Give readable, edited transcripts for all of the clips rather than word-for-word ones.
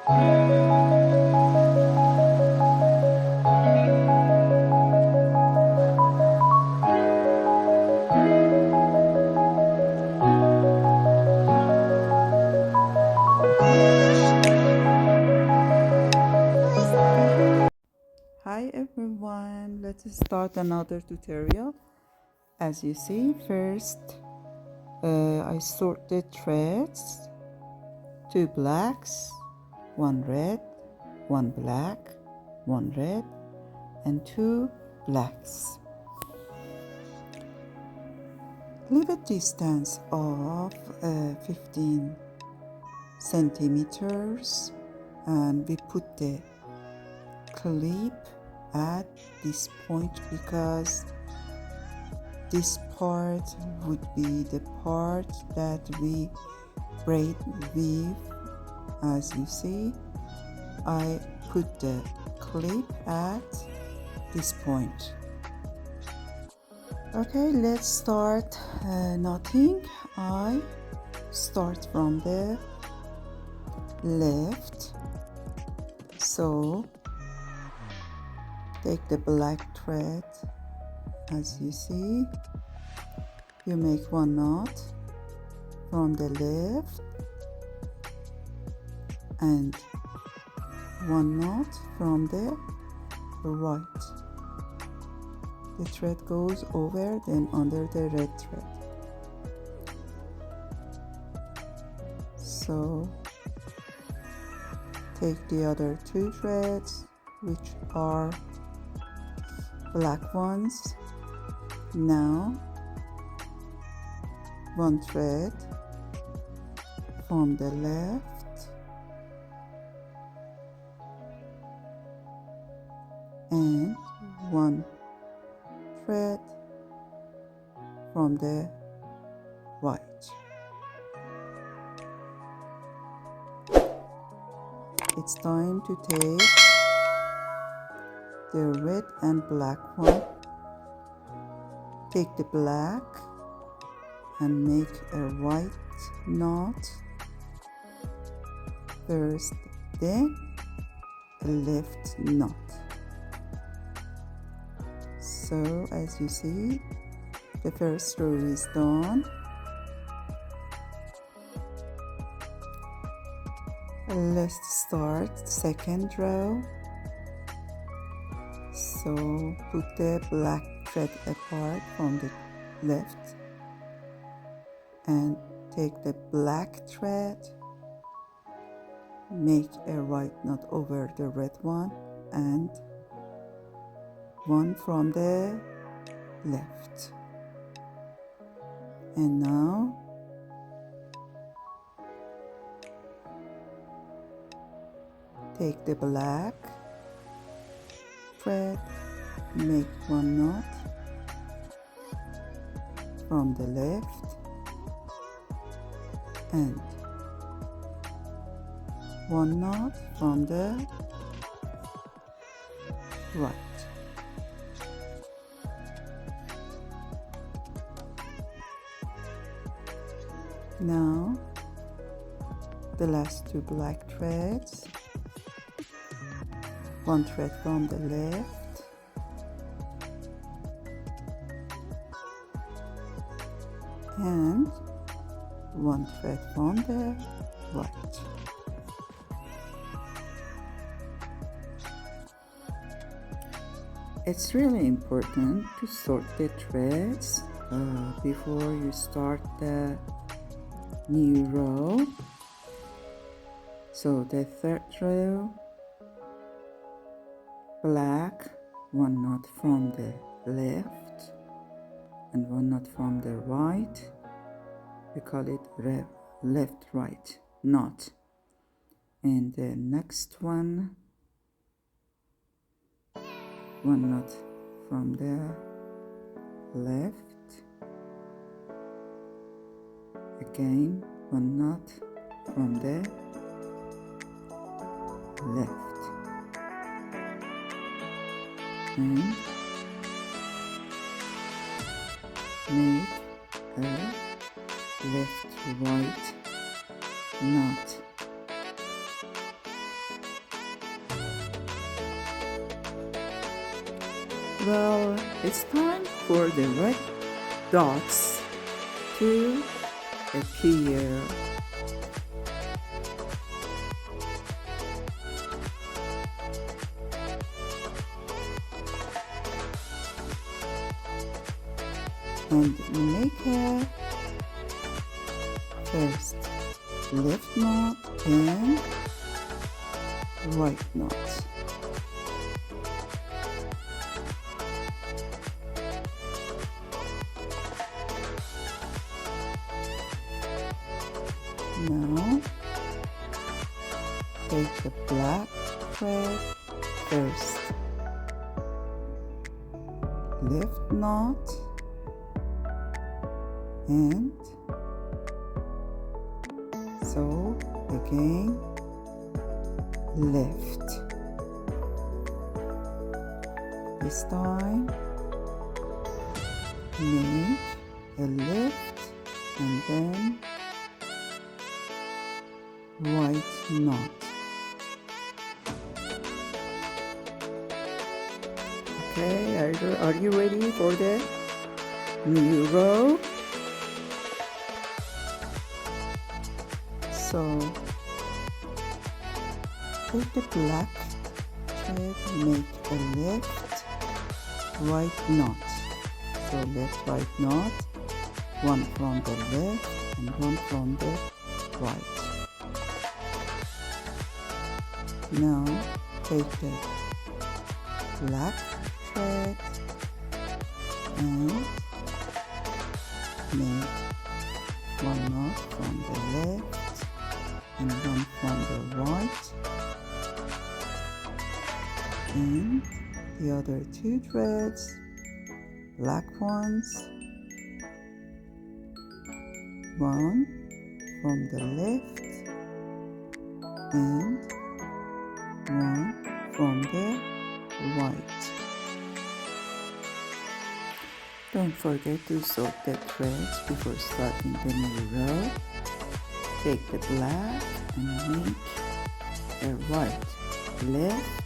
Hi everyone, let's start another tutorial. As you see, first I sorted threads, 2 blacks, 1 red, 1 black, 1 red, and 2 blacks. Leave a distance of 15 centimeters, and we put the clip at this point because this part would be the part that we braid with. As you see, I put the clip at this point. Okay, let's start knotting. I start from the left, so take the black thread. As you see, you make 1 knot from the left and 1 knot from the right. The thread goes over, then under the red thread. So take the other 2 threads, which are black ones. Now 1 thread from the left and 1 thread from the right. It's time to take the red and black one. Take the black and make a right knot first, then a left knot. So as you see, the first row is done. Let's start second row. So put the black thread apart from the left and take the black thread, make a right knot over the red one and 1 from the left. And now take the black thread, make 1 knot from the left and 1 knot from the right. Now the last 2 black threads, 1 thread from the left and 1 thread from the right. It's really important to sort the threads before you start the new row. So the third row, black, 1 knot from the left and 1 knot from the right. We call it left right knot. And the next one, 1 knot from the left, again 1 knot from the left, and make a left right knot. Well, it's time for the red dots to appear. And make a first left knot and right knot. Now take the black thread first, left knot and so again left. This time make a left and then right knot. Okay, are you ready for the new row? So take the black thread, make a left, right knot. So left, right knot, one from the left and one from the right. Now take the black thread and make one knot from the left and one from the right, and the other two threads, black ones, one from the left and one from the right. Don't forget to sort the threads before starting the new row. Take the black and make a right, left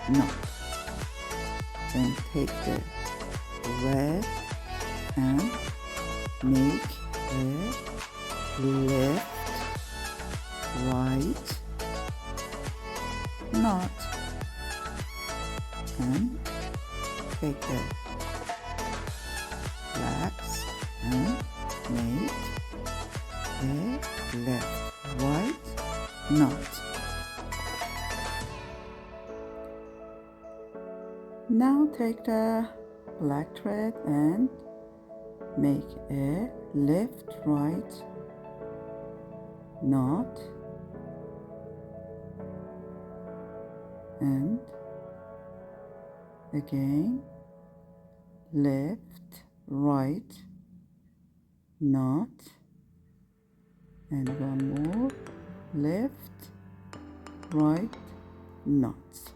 knot. Then take the red and make a left, right knot. And take the blacks and make a left, right knot. Now take the black thread and make a left, right knot and again left, right knot and one more left, right knots.